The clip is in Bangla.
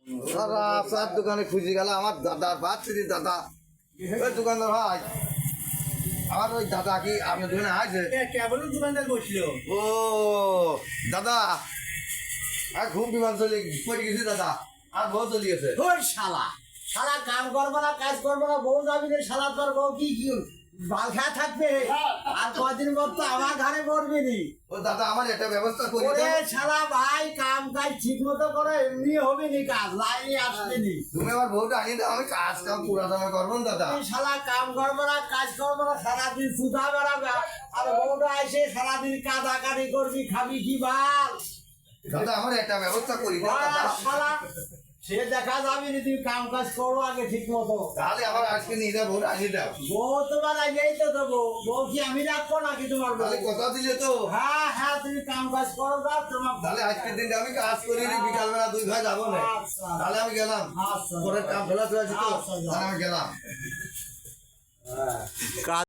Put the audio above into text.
সারা আপনার দোকানে খুঁজে গেল আমার দাদা পাচ্ছি দাদা ওই দোকানদার ভাই আমার ওই দাদা কি আপনার দোকানে আছে কেবল দোকানদার বসলো। ও দাদা আর খুব বিমান চলে পড়ে গেছি দাদা আর বউ চলে গেছে ওই শালা শালা কাম করবো না কাজ করবো না বউ যাবি রে শালা তোর বউ কি বাল খেয়া থাকবে আর কদিন পর তো আমার ঘরে পড়বে নি। ও দাদা আমার একটা ব্যবস্থা করে ওরে দাও শালা ভাই কাম কাজ ঠিক মতো করে এমনি হবে নি কাজ লাইনে আসবে নি। তুমি আমার বউটা আনিয়ে দাও আমি কাজ কাম পুরা দামে করবো না দাদা এই শালা কাম করবো না কাজ করবো না সারাদিন সুধা বেড়াবে আর বউটা এসে সারাদিন কাদা কাটি করবি খাবি কি বাল। দাদা আমার একটা ব্যবস্থা করি দাও দাদা শালা সে দেখা যাবে না তুমি কাম কাজ করো আগে ঠিক মতো। তাহলে আমার আজকে নিয়ে যাবো আনিয়ে দাও বউ তোমার আগেই তো দেবো বউ কি আমি রাখবো নাকি তোমার বউ? তাহলে কথা দিলে তো হ্যাঁ হ্যাঁ তুমি কাম কাজ করো না তোমার তাহলে আজকের দিনটা আমি কাজ করি বিকালবেলা দুই ভাই যাবো না আচ্ছা। তাহলে আমি গেলাম আচ্ছা। পরের কাম ফেলা চলে আছে তো আচ্ছা। তাহলে আমি গেলাম কাজ